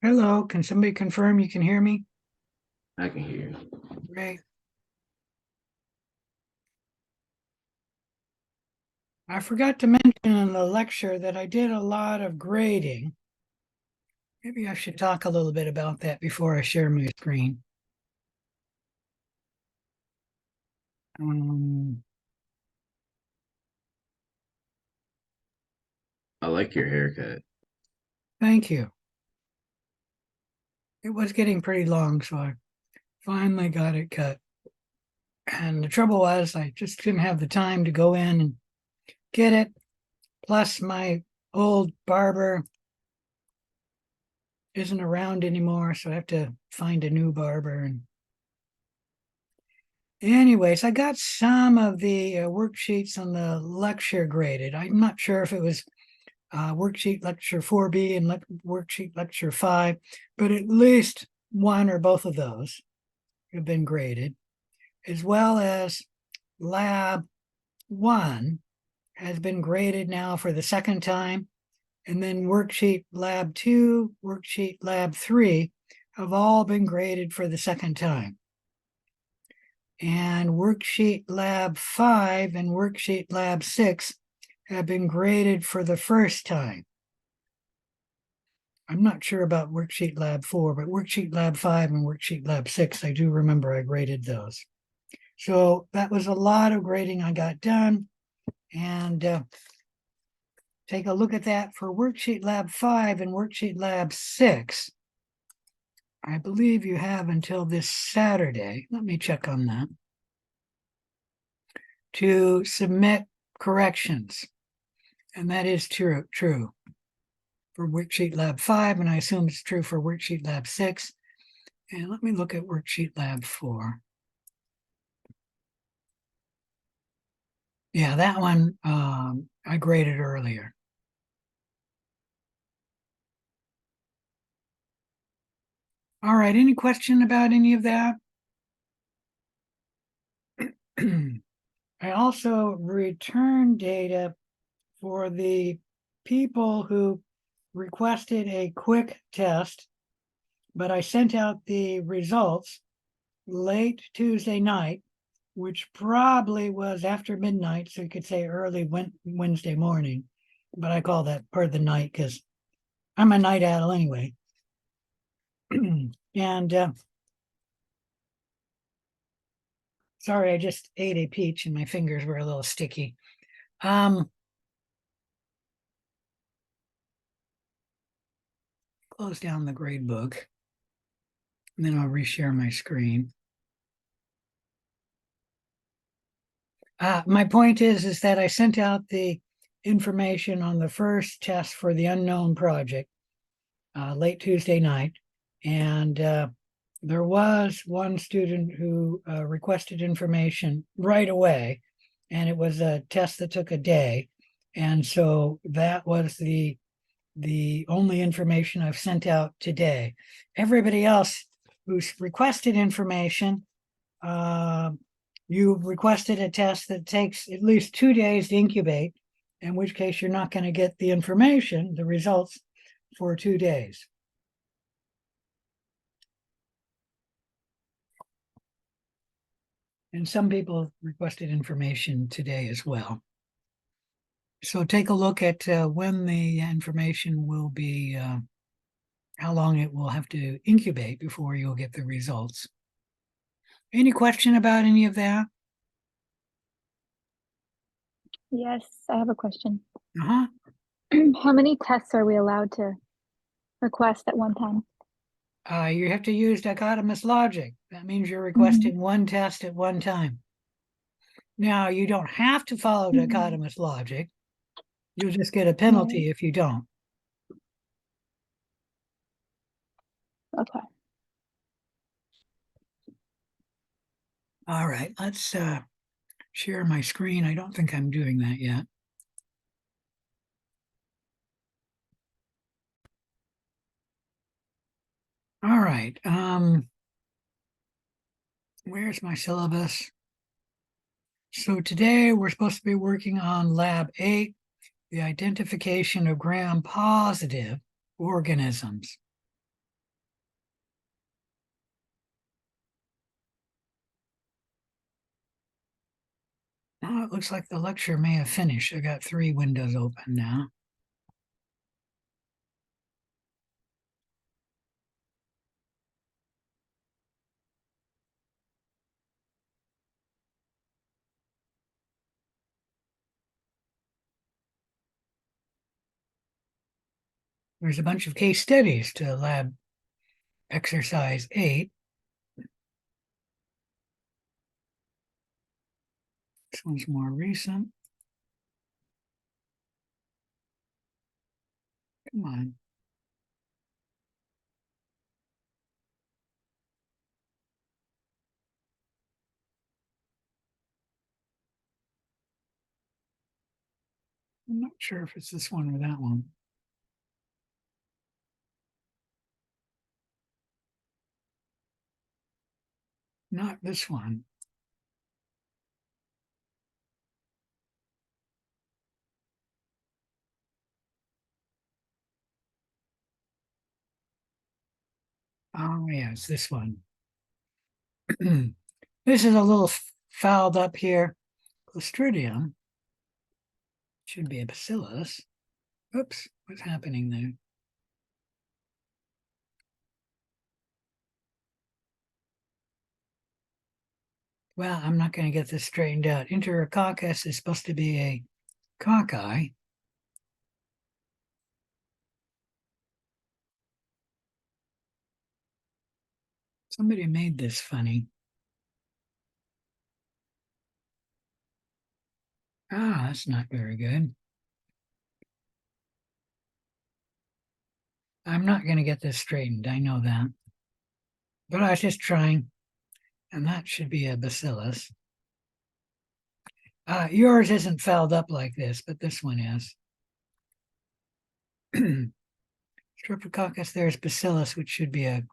Hello, can somebody confirm you can hear me? I can hear you. Great. I forgot to mention in the lecture that I did a lot of grading. Maybe I should talk a little bit about that before I share my screen. Um, I like your haircut. Thank you. It was getting pretty long, so I finally got it cut. And the trouble was I just didn't have the time to go in and get it. Plus my old barber isn't around anymore, so I have to find a new barber. And anyways, I got some of the worksheets on the lecture graded. I'm not sure if it was worksheet lecture 4B and worksheet lecture 5, but at least one or both of those have been graded, as well as lab 1 has been graded now for the second time, and then worksheet lab 2, worksheet lab 3 have all been graded for the second time. And worksheet lab 5 and worksheet lab 6 have been graded for the first time. I'm not sure about worksheet lab 4, but worksheet lab 5 and worksheet lab 6, I do remember I graded those. So that was a lot of grading I got done. And take a look at that for worksheet lab 5 and worksheet lab 6. I believe you have until this Saturday. Let me check on that. To submit corrections. And that is true for worksheet lab 5, and I assume it's true for worksheet lab 6. And let me look at worksheet lab 4. Yeah, that one I graded earlier. All right, any question about any of that? I also returned data for the people who requested a quick test, but I sent out the results late Tuesday night, which probably was after midnight, so you could say early Wednesday morning, but I call that part of the night because I'm a night owl anyway. And sorry, I just ate a peach and my fingers were a little sticky. Close down the grade book, and then I'll reshare my screen. My point is that I sent out the information on the first test for the unknown project late Tuesday night, and there was one student who requested information right away, and it was a test that took a day, and so that was the only information I've sent out today. Everybody else who's requested information, you requested a test that takes at least 2 days to incubate, in which case you're not going to get the information, the results, for 2 days. And some people requested information today as well. So take a look at when the information will be, how long it will have to incubate before you'll get the results. Any question about any of that? Yes, I have a question. Uh-huh. How many tests are we allowed to request at one time? You have to use dichotomous logic. That means you're requesting one test at one time. Now, you don't have to follow dichotomous logic. You'll just get a penalty if you don't. Okay. All right, let's share my screen. I don't think I'm doing that yet. All right. Where's my syllabus? So today we're supposed to be working on lab 8, the identification of gram-positive organisms. Now it looks like the lecture may have finished. I got 3 windows open now. There's a bunch of case studies to lab exercise 8. This one's more recent. Come on. I'm not sure if it's this one or that one. Not this one. Oh, yeah, it's this one. This is a little fouled up here. Clostridium should be a bacillus. Oops, what's happening there? Well, I'm not going to get this straightened out. Enterococcus is supposed to be a cocci. Somebody made this funny. Ah, that's not very good. I'm not going to get this straightened. I know that. But I was just trying. And that should be a bacillus. Yours isn't fouled up like this, but this one is. Streptococcus, there's bacillus, which should be a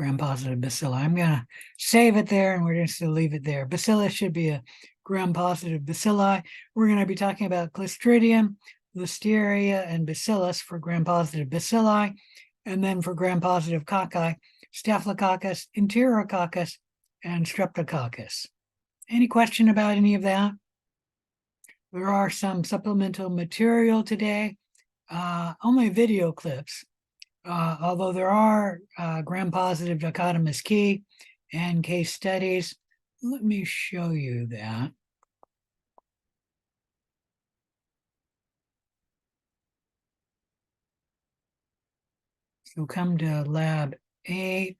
gram-positive bacilli. I'm going to save it there, and we're just going to leave it there. Bacillus should be a gram-positive bacilli. We're going to be talking about Clostridium, Listeria, and Bacillus for gram-positive bacilli. And then for gram-positive cocci, Staphylococcus, Enterococcus, and Streptococcus. Any question about any of that? There are some supplemental material today, only video clips, although there are gram-positive dichotomous key and case studies. Let me show you that. So come to lab 8.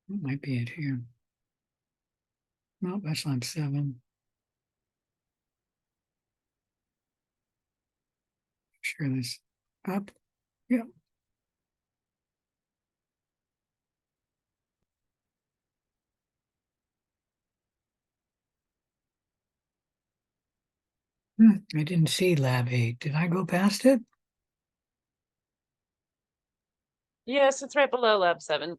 That might be it here. No, that's lab 7. Share this up. Yep. I didn't see lab 8. Did I go past it? Yes, it's right below lab 7.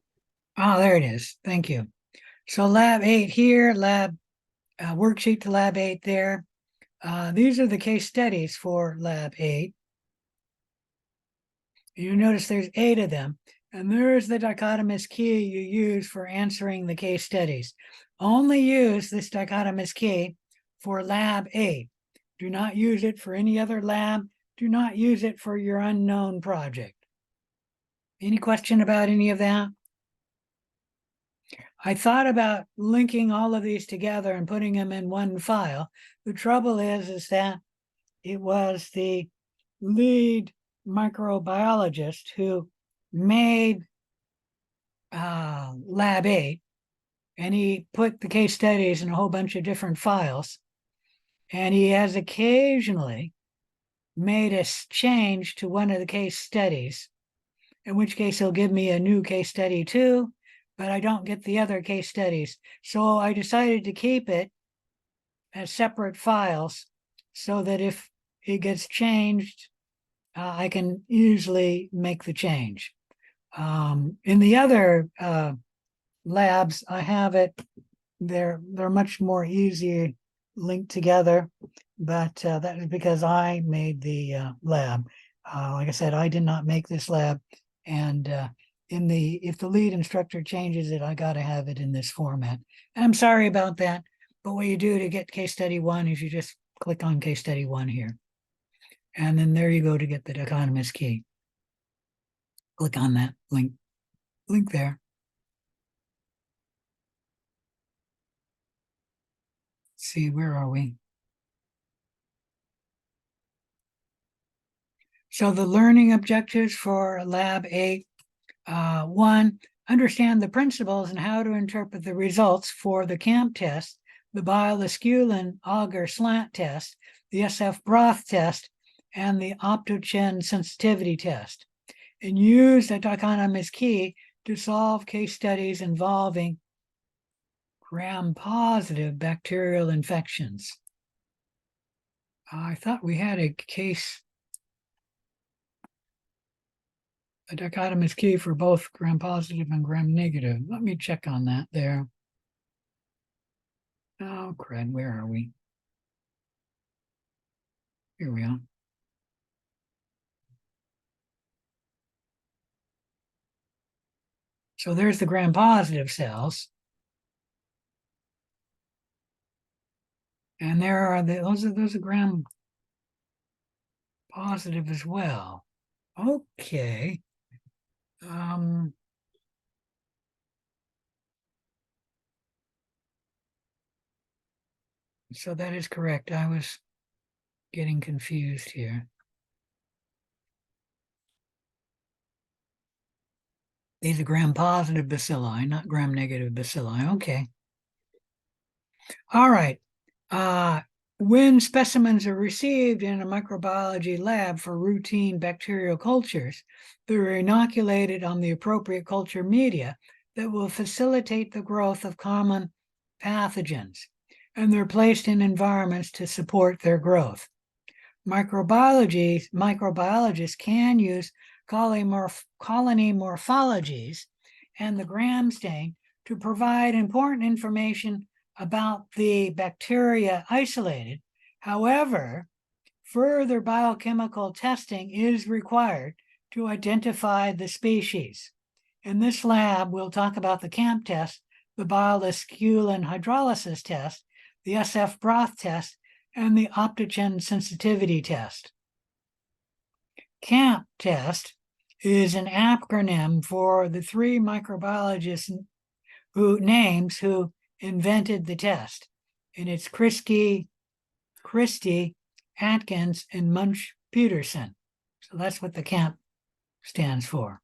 Oh, there it is. Thank you. So lab 8 here, lab worksheet to lab 8 there. These are the case studies for lab 8. You notice there's 8 of them, and there's the dichotomous key you use for answering the case studies. Only use this dichotomous key for lab 8. Do not use it for any other lab. Do not use it for your unknown project. Any question about any of that? I thought about linking all of these together and putting them in one file. The trouble is that it was the lead microbiologist who made lab 8, and he put the case studies in a whole bunch of different files, and he has occasionally made a change to one of the case studies, in which case he'll give me a new case study too, but I don't get the other case studies. So I decided to keep it as separate files so that if it gets changed, I can easily make the change. In the other labs, I have it they're much more easy linked together, but that is because I made the lab. Like I said, I did not make this lab, and if the lead instructor changes it, I got to have it in this format. And I'm sorry about that, but what you do to get case study 1 is you just click on case study 1 here, and then there you go to get the dichotomous key. Click on that link there. Let's see, where are we? So the learning objectives for Lab 8, 1, understand the principles and how to interpret the results for the CAMP test, the Bialis-Scullin auger slant test, the SF broth test, and the Optogen sensitivity test, and use the dichotomous key to solve case studies involving gram-positive bacterial infections. I thought we had a dichotomous key for both gram-positive and gram-negative. Let me check on that there. Oh, crud, where are we? Here we are. So there's the gram-positive cells. And there are those are gram-positive as well. Okay. So that is correct. I was getting confused here. These are gram-positive bacilli, not gram-negative bacilli. Okay. All right. When specimens are received in a microbiology lab for routine bacterial cultures, they're inoculated on the appropriate culture media that will facilitate the growth of common pathogens, and they're placed in environments to support their growth. Microbiologists can use colony morphologies and the gram stain to provide important information about the bacteria isolated. However, further biochemical testing is required to identify the species. In this lab, we'll talk about the CAMP test, the Bialis-Scullin hydrolysis test, the SF broth test, and the Optogen sensitivity test. CAMP test is an acronym for the 3 microbiologists who invented the test, and it's Christie, Atkins, and Munch-Peterson. So that's what the CAMP stands for.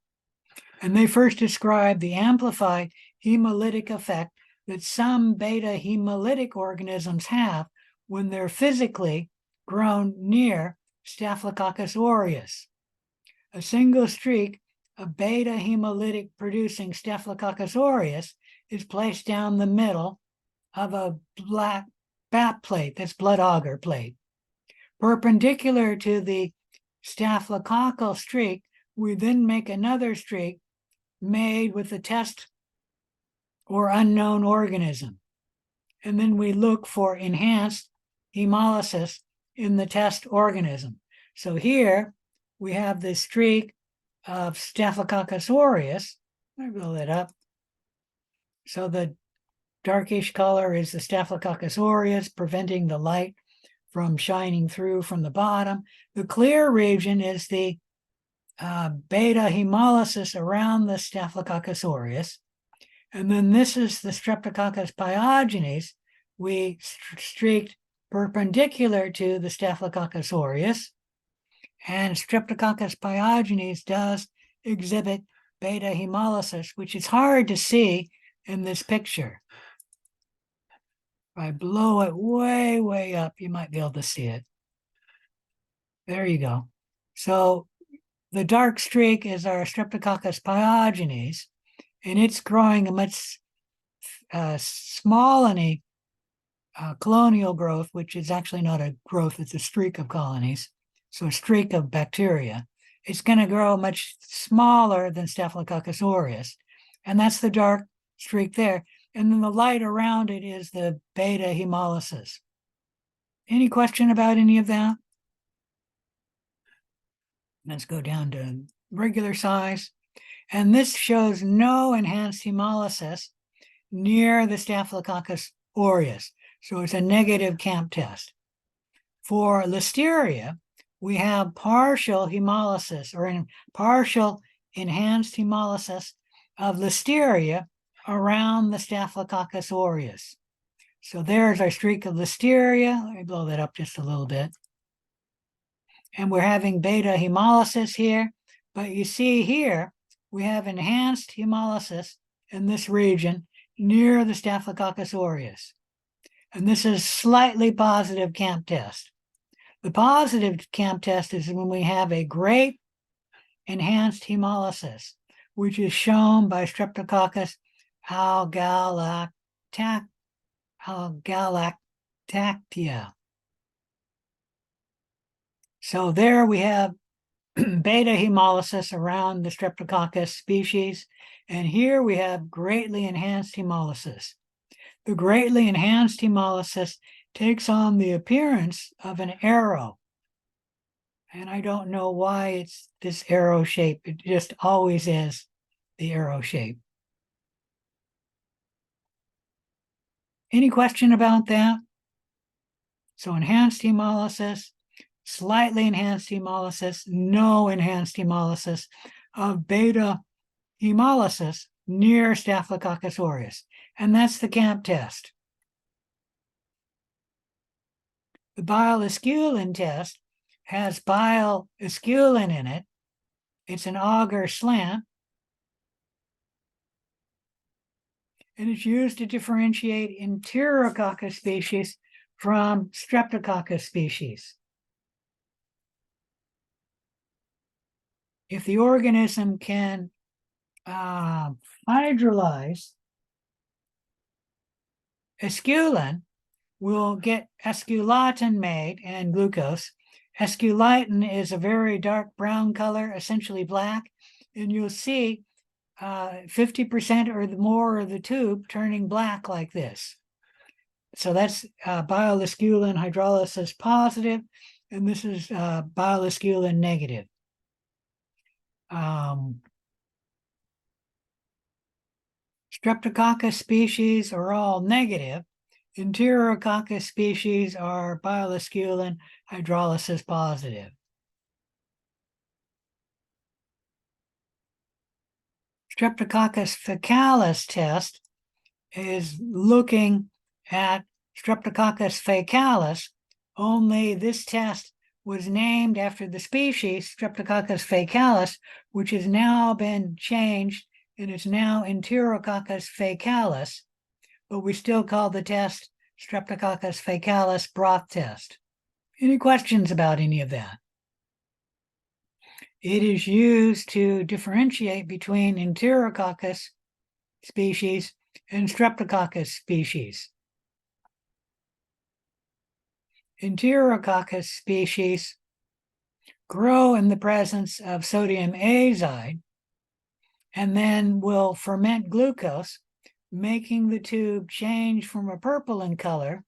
And they first described the amplified hemolytic effect that some beta hemolytic organisms have when they're physically grown near Staphylococcus aureus. A single streak of beta hemolytic producing Staphylococcus aureus is placed down the middle of a black BAP plate, that's blood agar plate. Perpendicular to the staphylococcal streak, we then make another streak made with the test or unknown organism. And then we look for enhanced hemolysis in the test organism. So here we have the streak of Staphylococcus aureus. I roll it up. So the darkish color is the Staphylococcus aureus, preventing the light from shining through from the bottom. The clear region is the beta hemolysis around the Staphylococcus aureus. And then this is the Streptococcus pyogenes. We streaked perpendicular to the Staphylococcus aureus. And Streptococcus pyogenes does exhibit beta hemolysis, which is hard to see in this picture. If I blow it way, way up, you might be able to see it. There you go. So the dark streak is our Streptococcus pyogenes, and it's growing a much small colonial growth, which is actually not a growth, it's a streak of colonies. So a streak of bacteria. It's going to grow much smaller than Staphylococcus aureus. And that's the dark streak there. and then the light around it is the beta hemolysis. Any question about any of that? Let's go down to regular size. And this shows no enhanced hemolysis near the Staphylococcus aureus. So it's a negative CAMP test. For Listeria, we have partial hemolysis or partial enhanced hemolysis of Listeria around the Staphylococcus aureus. So there's our streak of Listeria. Let me blow that up just a little bit. And we're having beta hemolysis here. But you see here, we have enhanced hemolysis in this region near the Staphylococcus aureus. And this is slightly positive CAMP test. The positive CAMP test is when we have a great enhanced hemolysis, which is shown by Streptococcus agalactiae. So there we have beta hemolysis around the Streptococcus species, and here we have greatly enhanced hemolysis. The greatly enhanced hemolysis takes on the appearance of an arrow. And I don't know why it's this arrow shape. It just always is the arrow shape. Any question about that? So enhanced hemolysis, slightly enhanced hemolysis, no enhanced hemolysis of beta hemolysis near Staphylococcus aureus. And that's the CAMP test. The bile-esculin test has bile-esculin in it. It's an auger slant. And it's used to differentiate Enterococcus species from Streptococcus species. If the organism can hydrolyze esculin, we'll get esculatin made and glucose. Esculatin is a very dark brown color, essentially black, and you'll see 50% or more of the tube turning black like this. So that's bile-esculin hydrolysis positive, and this is bile-esculin negative. Streptococcus species are all negative. Enterococcus species are bile-esculin hydrolysis positive. Streptococcus faecalis test is looking at Streptococcus faecalis, only this test was named after the species Streptococcus faecalis, which has now been changed and is now Enterococcus faecalis, but we still call the test Streptococcus faecalis broth test. Any questions about any of that? It is used to differentiate between Enterococcus species and Streptococcus species. Enterococcus species grow in the presence of sodium azide and then will ferment glucose, making the tube change from a purple in color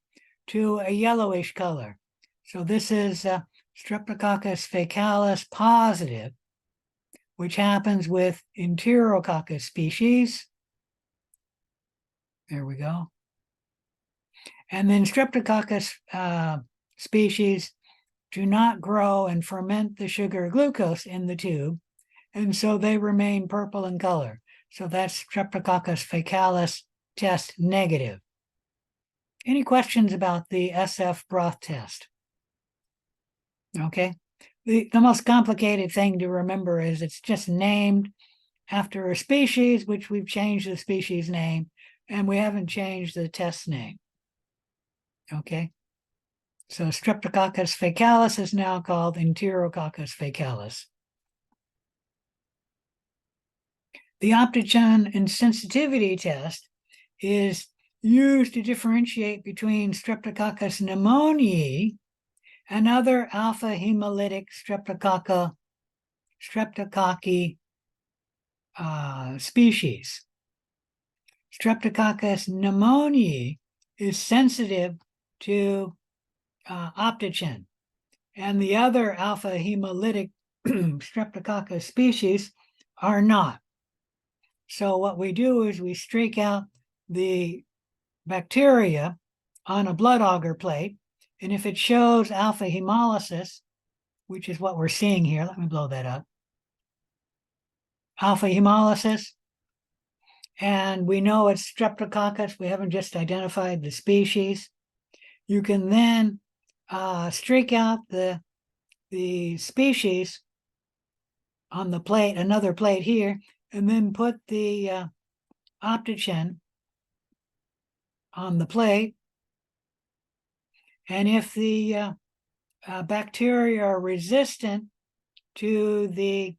to a yellowish color. So this is Streptococcus faecalis positive, which happens with Enterococcus species. There we go. And then Streptococcus species do not grow and ferment the sugar glucose in the tube, and so they remain purple in color. So that's Streptococcus faecalis test negative. Any questions about the SF broth test? Okay. The most complicated thing to remember is it's just named after a species, which we've changed the species name, and we haven't changed the test name. Okay. So Streptococcus faecalis is now called Enterococcus faecalis. The optogen insensitivity test is used to differentiate between Streptococcus pneumoniae and other alpha hemolytic streptococci species. Streptococcus pneumoniae is sensitive to optogen, and the other alpha hemolytic Streptococcus species are not. So what we do is we streak out the bacteria on a blood agar plate, and if it shows alpha hemolysis, which is what we're seeing here, let me blow that up. Alpha hemolysis, and we know it's Streptococcus. We haven't just identified the species. You can then streak out the species on the plate, another plate here, and then put the optogen on the plate. And if the bacteria are resistant to the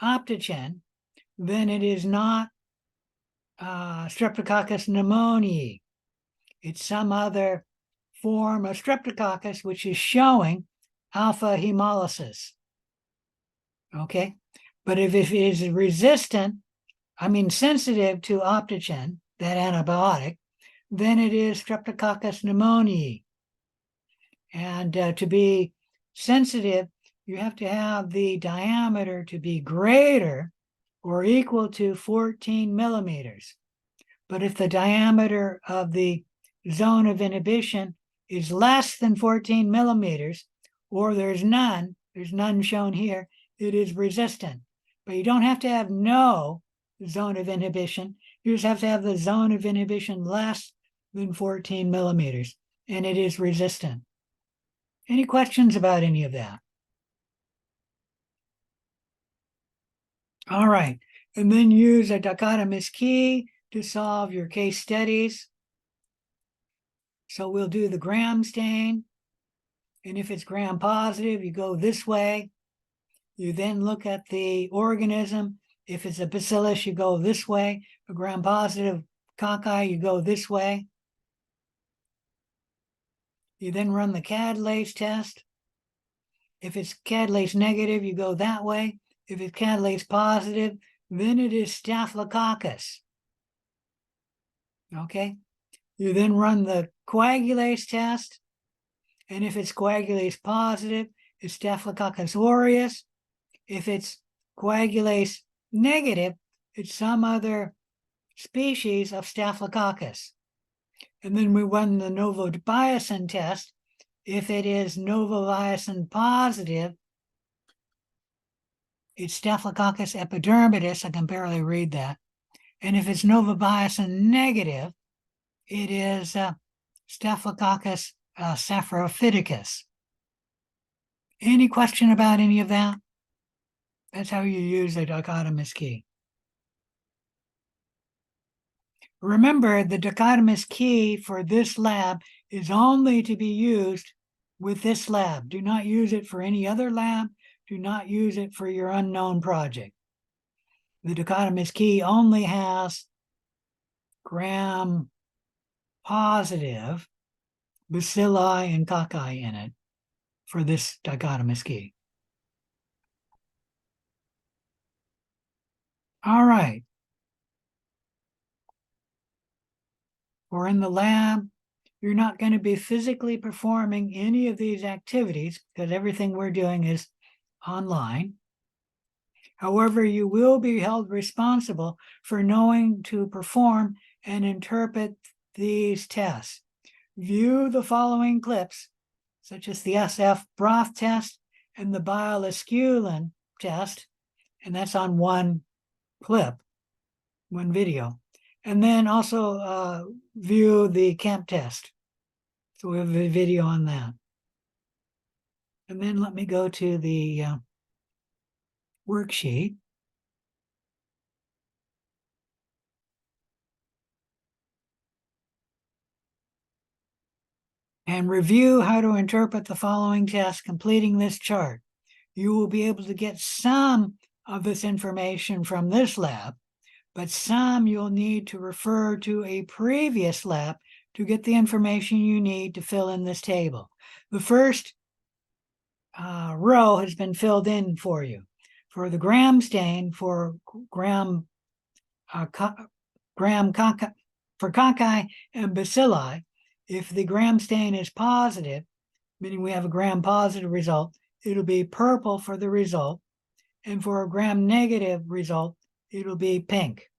optogen, then it is not Streptococcus pneumoniae. It's some other form of Streptococcus which is showing alpha hemolysis. Okay, but if it is resistant, sensitive to optogen, that antibiotic, then it is Streptococcus pneumoniae. And to be sensitive, you have to have the diameter to be greater or equal to 14 millimeters. But if the diameter of the zone of inhibition is less than 14 millimeters, or there's none shown here, it is resistant. But you don't have to have no zone of inhibition. You just have to have the zone of inhibition less than 14 millimeters, and it is resistant. Any questions about any of that? All right, and then use a dichotomous key to solve your case studies. So we'll do the gram stain, and if it's gram positive, you go this way. You then look at the organism. If it's a bacillus, you go this way. A gram positive cocci, you go this way. You then run the catalase test. If it's catalase negative, you go that way. If it's catalase positive, then it is Staphylococcus. Okay. You then run the coagulase test. And if it's coagulase positive, it's Staphylococcus aureus. If it's coagulase negative, it's some other species of Staphylococcus. And then we run the novobiocin test. If it is novobiocin positive, it's Staphylococcus epidermidis. I can barely read that. And if it's novobiocin negative, it is Staphylococcus saprophyticus. Any question about any of that? That's how you use a dichotomous key. Remember, the dichotomous key for this lab is only to be used with this lab. Do not use it for any other lab. Do not use it for your unknown project. The dichotomous key only has gram positive bacilli and cocci in it for this dichotomous key. All right. Or in the lab, you're not going to be physically performing any of these activities because everything we're doing is online. However, you will be held responsible for knowing to perform and interpret these tests. View the following clips, such as the SF broth test and the biolisculin test, and that's on one clip, one video. And then also view the Kemp test. So we have a video on that. And then let me go to the worksheet. And review how to interpret the following tests, completing this chart. You will be able to get some of this information from this lab, but some you'll need to refer to a previous lab to get the information you need to fill in this table. The first row has been filled in for you. For the gram stain, for gram for cocci and bacilli, if the gram stain is positive, meaning we have a gram positive result, it'll be purple for the result. And for a gram negative result, it'll be pink.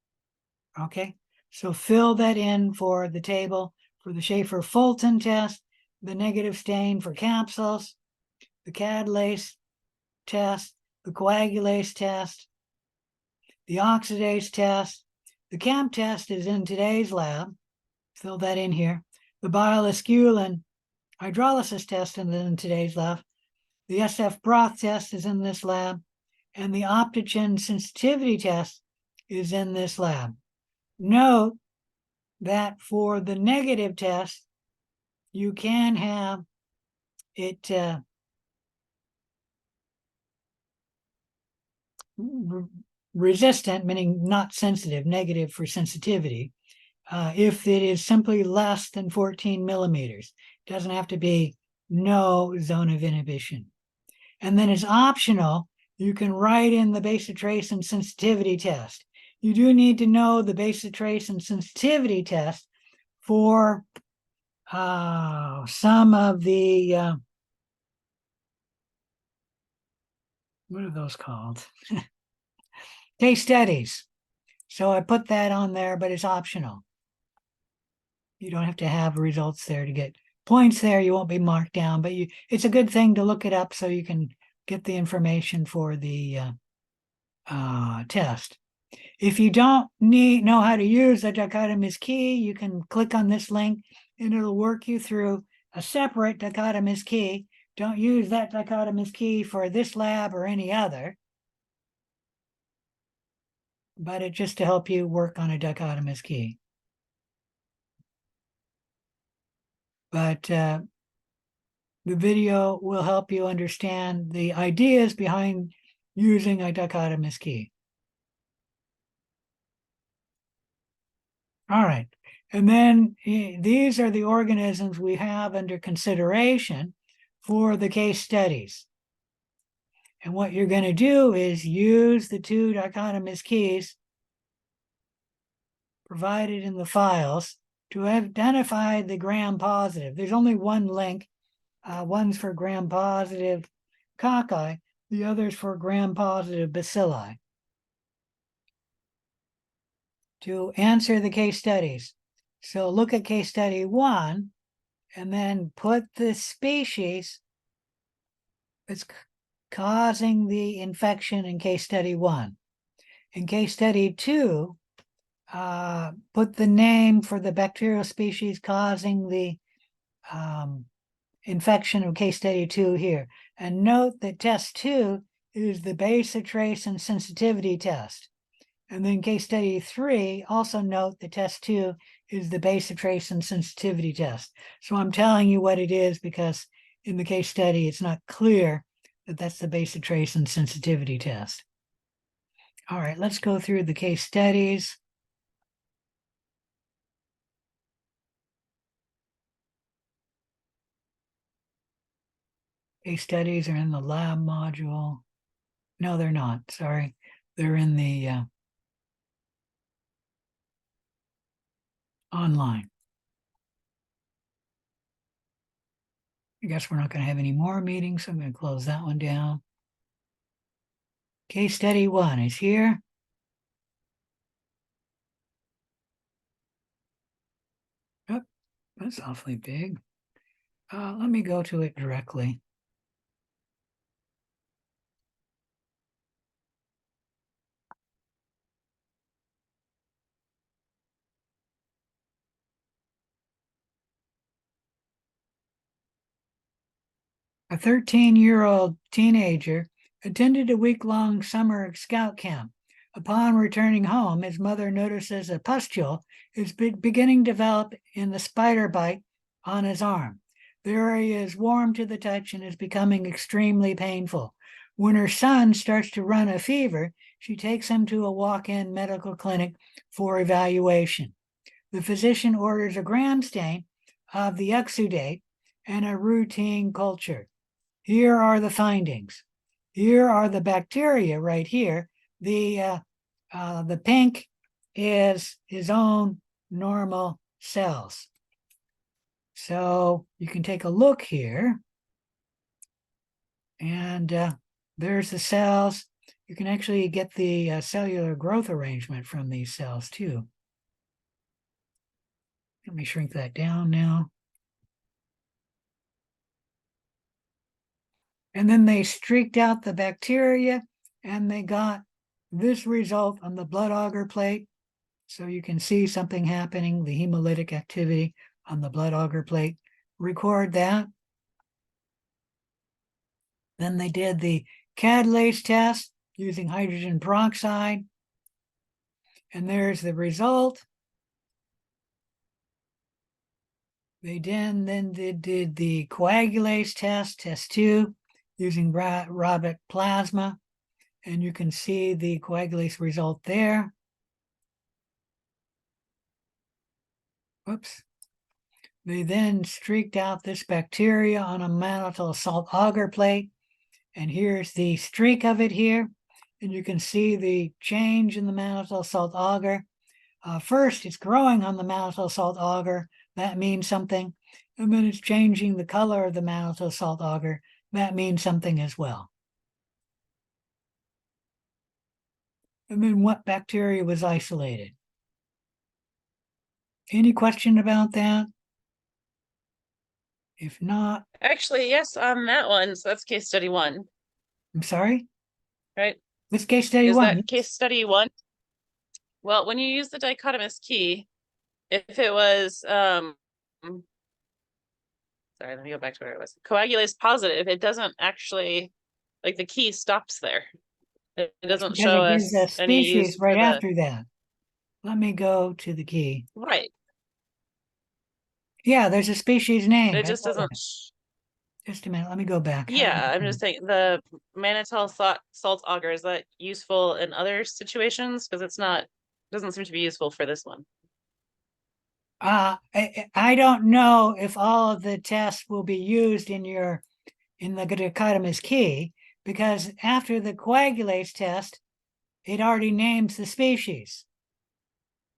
Okay, so fill that in for the table for the Schaefer-Fulton test, the negative stain for capsules, the catalase test, the coagulase test, the oxidase test. The CAMP test is in today's lab. Fill that in here. The bile-esculin hydrolysis test is in today's lab. The SF broth test is in this lab. And the Optogen sensitivity test is in this lab. Note that for the negative test, you can have it resistant, meaning not sensitive, negative for sensitivity, if it is simply less than 14 millimeters. It doesn't have to be no zone of inhibition. And then it's optional. You can write in the basotrace and sensitivity test. You do need to know the basotrace and sensitivity test for some of the, what are those called? Case studies. So I put that on there, but it's optional. You don't have to have results there to get points there. You won't be marked down, but it's a good thing to look it up so you can get the information for the test. If you don't know how to use the dichotomous key, you can click on this link and it'll work you through a separate dichotomous key. Don't use that dichotomous key for this lab or any other, but it's just to help you work on a dichotomous key. But the video will help you understand the ideas behind using a dichotomous key. All right, and then these are the organisms we have under consideration for the case studies. And what you're going to do is use the two dichotomous keys provided in the files to identify the gram positive. There's only one link. One's for gram positive cocci, the other's for gram positive bacilli. To answer the case studies. So look at case study 1 and then put the species that's causing the infection in case study 1. In case study 2, put the name for the bacterial species causing the infection of case study 2 here. And note that test 2 is the basotrace and sensitivity test. And then case study 3, also note that test 2 is the basotrace and sensitivity test. So I'm telling you what it is because in the case study, it's not clear that that's the basotrace and sensitivity test. All right, let's go through the case studies. Case studies are in the lab module. No, they're not, sorry. They're in the online. I guess we're not going to have any more meetings, so I'm going to close that one down. Case study 1 is here. Oh, that's awfully big. Let me go to it directly. A 13-year-old teenager attended a week-long summer scout camp. Upon returning home, his mother notices a pustule is beginning to develop in the spider bite on his arm. The area is warm to the touch and is becoming extremely painful. When her son starts to run a fever, she takes him to a walk-in medical clinic for evaluation. The physician orders a gram stain of the exudate and a routine culture. Here are the findings. Here are the bacteria right here. The pink is his own normal cells. So you can take a look here. And there's the cells. You can actually get the cellular growth arrangement from these cells too. Let me shrink that down now. And then they streaked out the bacteria and they got this result on the blood agar plate. So you can see something happening, the hemolytic activity on the blood agar plate. Record that. Then they did the catalase test using hydrogen peroxide. And there's the result. They then did the coagulase test, test 2, using Rabbit plasma. And you can see the coagulase result there. Whoops. They then streaked out this bacteria on a mannitol salt agar plate. And here's the streak of it here. And you can see the change in the mannitol salt agar. First, it's growing on the mannitol salt agar. That means something. And then it's changing the color of the mannitol salt agar. That means something as well. And then what bacteria was isolated? Any question about that? If not, Actually, yes, on that one. So that's case study 1, I'm sorry. right? This case study Is 1. that case study 1? Well, when you use the dichotomous key, if it was sorry, let me go back to where it was. Coagulase positive, it doesn't actually, like, the key stops there. It doesn't Because show it gives us a any use species for right the after that. Let me go to the key. right. Yeah, there's a species name. It I just know doesn't. that. Just a minute. Let me go back. Yeah, I'm just saying the mannitol salt agar, is that useful in other situations? Because it's not, doesn't seem to be useful for this one. I don't know if all of the tests will be used in the dichotomous key, because after the coagulase test, it already names the species.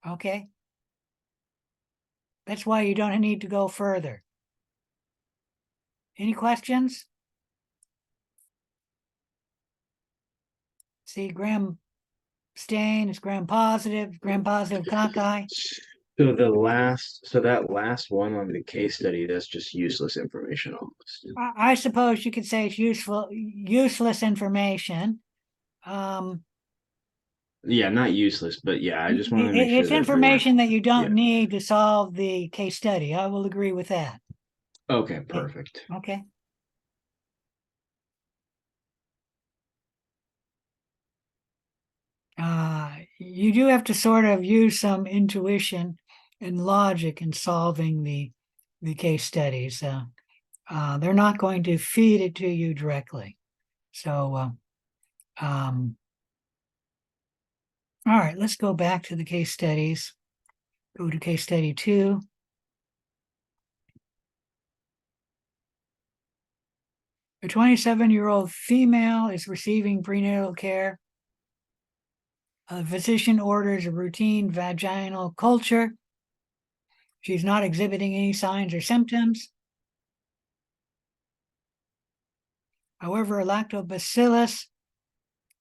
Okay. That's why you don't need to go further. Any questions? See, gram stain is gram positive cocci. So that last one on the case study, that's just useless information almost. I suppose you could say it's useless information. Yeah, not useless, but yeah, I just want to make sure It's that information that you don't yeah. need to solve the case study. I will agree with that. Okay, perfect. Okay. You do have to sort of use some intuition and logic in solving the case studies. They're not going to feed it to you directly. So, all right, let's go back to the case studies. Go to case study 2. A 27-year-old female is receiving prenatal care. A physician orders a routine vaginal culture. She's not exhibiting any signs or symptoms. However, a lactobacillus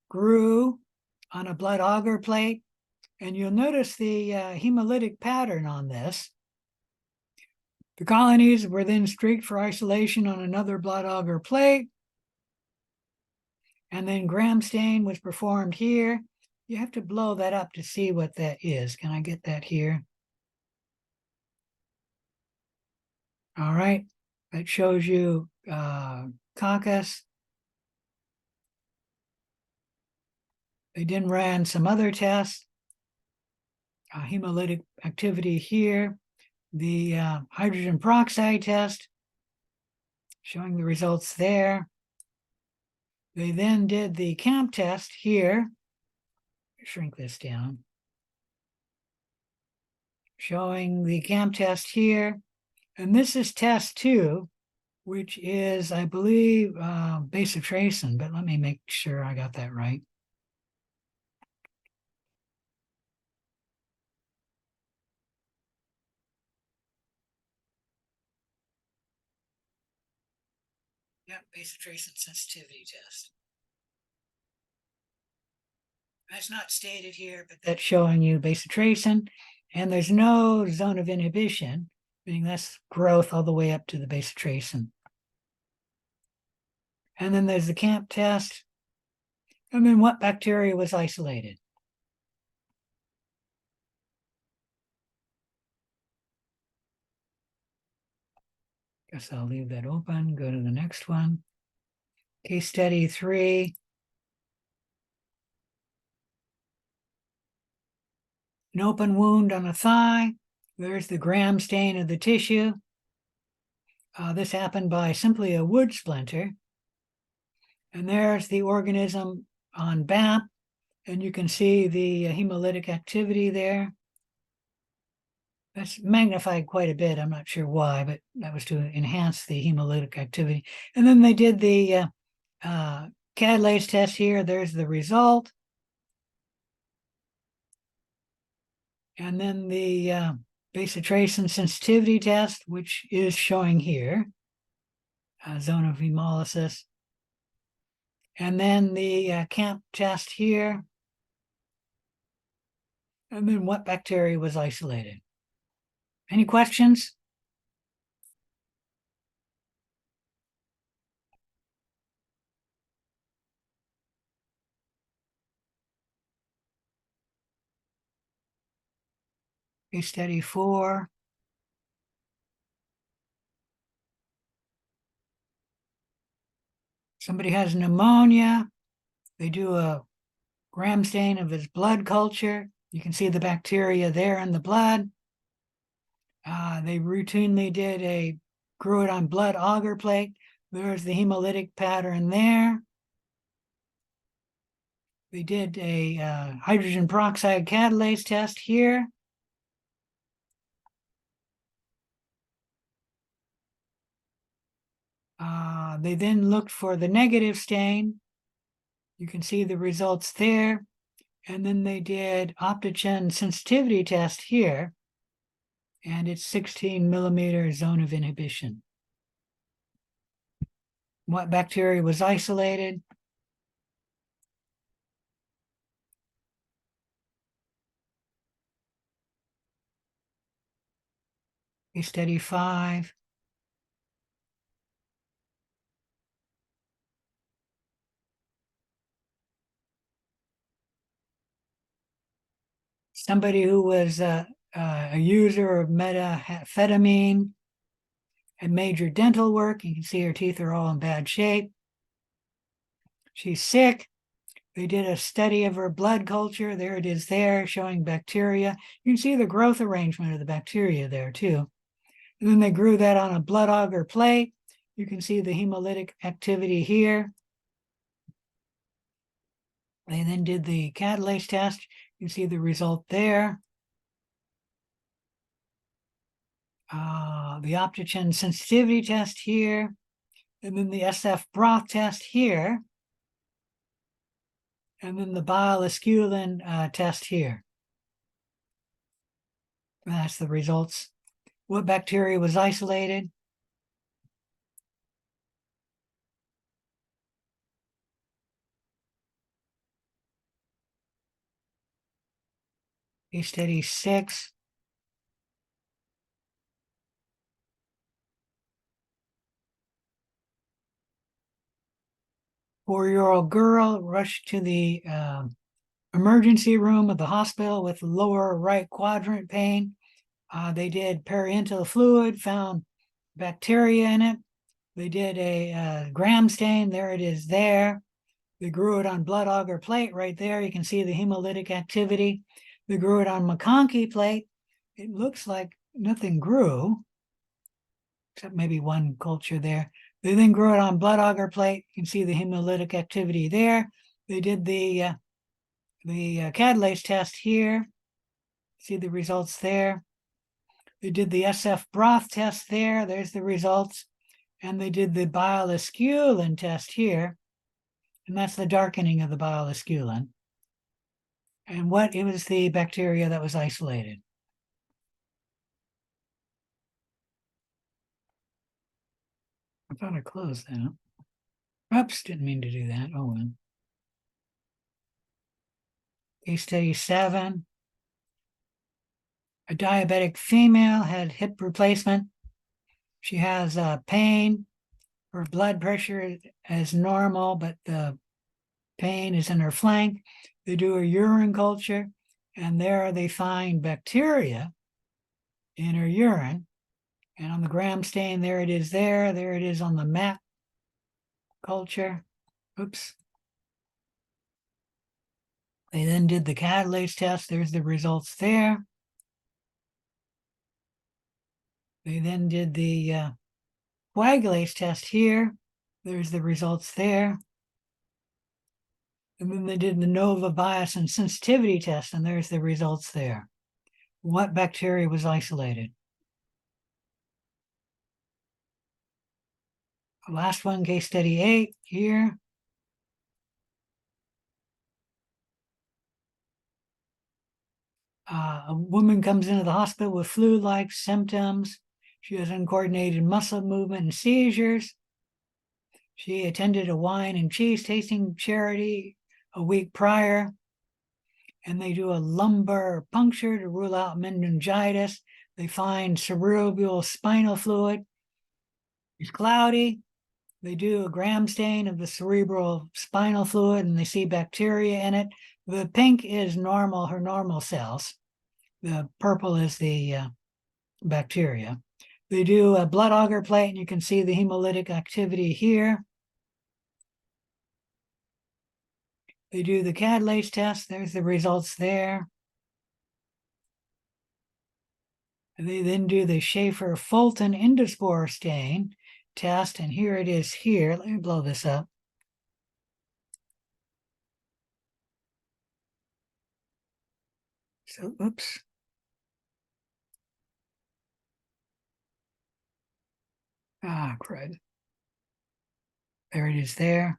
grew on a blood agar plate, and you'll notice the hemolytic pattern on this. The colonies were then streaked for isolation on another blood agar plate, and then gram stain was performed here. You have to blow that up to see what that is. Can I get that here? All right, that shows you coccus. They then ran some other tests, hemolytic activity here, the hydrogen peroxide test, showing the results there. They then did the CAMP test here. Shrink this down. Showing the CAMP test here. And this is test 2, which is, I believe, bacitracin, but let me make sure I got that right. bacitracin sensitivity test. That's not stated here, but that's showing you bacitracin, and there's no zone of inhibition, meaning that's growth all the way up to the bacitracin. And then there's the CAMP test, and then what bacteria was isolated. Guess I'll leave that open, go to the next one. Case study 3. An open wound on a thigh. There's the Gram stain of the tissue. This happened by simply a wood splinter. And there's the organism on BAP. And you can see the hemolytic activity there. That's magnified quite a bit. I'm not sure why, but that was to enhance the hemolytic activity. And then they did the catalase test here. There's the result. And then the bacitracin sensitivity test, which is showing here, zone of hemolysis. And then the CAMP test here. And then what bacteria was isolated. Any questions? Case study 4. Somebody has pneumonia. They do a Gram stain of his blood culture. You can see the bacteria there in the blood. They routinely grew it on blood agar plate. There's the hemolytic pattern there. They did a hydrogen peroxide catalase test here. They then looked for the negative stain. You can see the results there. And then they did Optogen sensitivity test here. And it's 16 millimeter zone of inhibition. What bacteria was isolated? Case study 5. Somebody who was a user of methamphetamine and major dental work. You can see her teeth are all in bad shape. She's sick. They did a study of her blood culture. There it is there, showing bacteria. You can see the growth arrangement of the bacteria there too. And then they grew that on a blood agar plate. You can see the hemolytic activity here. They then did the catalase test. You can see the result there. The Optogen sensitivity test here. And then the SF broth test here. And then the bile esculin test here. That's the results. What bacteria was isolated? Case study 6. Four-year-old girl rushed to the emergency room of the hospital with lower right quadrant pain. They did periintal fluid, found bacteria in it. They did a Gram stain. There it is there. They grew it on blood agar plate right there. You can see the hemolytic activity. They grew it on McConkey plate. It looks like nothing grew, except maybe one culture there. They then grew it on blood agar plate. You can see the hemolytic activity there. They did the catalase test here. See the results there. They did the SF broth test there. There's the results. And they did the bile esculin test here. And that's the darkening of the bile esculin. And it was the bacteria that was isolated. I thought I closed that. Oops, didn't mean to do that. Oh, well. Case study 7. A diabetic female had hip replacement. She has pain. Her blood pressure is normal, but the pain is in her flank. They do a urine culture, and there they find bacteria in her urine. And on the gram stain, there it is there. There it is on the MAP culture. Oops. They then did the catalase test. There's the results there. They then did the coagulase test here. There's the results there. And then they did the NOVA bias and sensitivity test, and there's the results there. What bacteria was isolated? Last one, case study 8 here. A woman comes into the hospital with flu-like symptoms. She has uncoordinated muscle movement and seizures. She attended a wine and cheese tasting charity a week prior, and they do a lumbar puncture to rule out meningitis. They find cerebral spinal fluid is cloudy. They do a gram stain of the cerebral spinal fluid, and they see bacteria in it. The pink is normal, her normal cells. The purple is the bacteria. They do a blood agar plate, and you can see the hemolytic activity here. They do the catalase test. There's the results there. And they then do the Schaefer-Fulton endospore stain test, and here it is here. Let me blow this up. So, oops. Ah, crud. There it is there.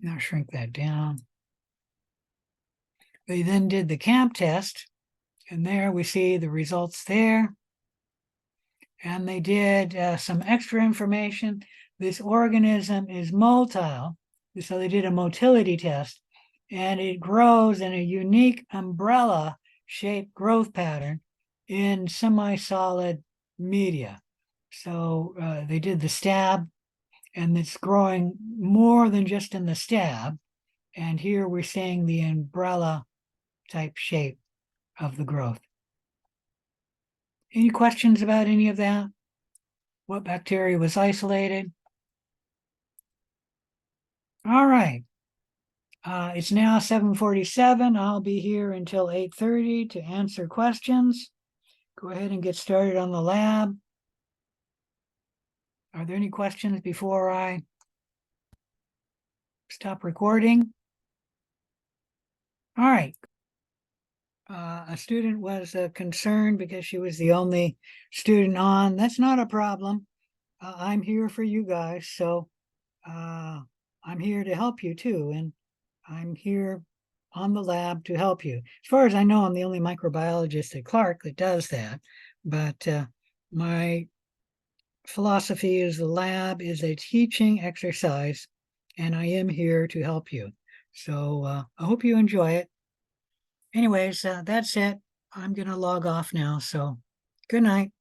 Now shrink that down. They then did the CAMP test, and there we see the results there. And they did some extra information. This organism is motile, so they did a motility test, and it grows in a unique umbrella-shaped growth pattern in semi-solid media. So they did the stab, and it's growing more than just in the stab. And here we're seeing the umbrella type shape of the growth. Any questions about any of that? What bacteria was isolated? All right. It's now 7:47. I'll be here until 8:30 to answer questions. Go ahead and get started on the lab. Are there any questions before I stop recording? All right. A student was concerned because she was the only student on. That's not a problem. I'm here for you guys, so I'm here to help you too, and I'm here on the lab to help you. As far as I know, I'm the only microbiologist at Clark that does that, but my philosophy is the lab is a teaching exercise, and I am here to help you. So I hope you enjoy it. Anyways, that's it. I'm going to log off now. So good night.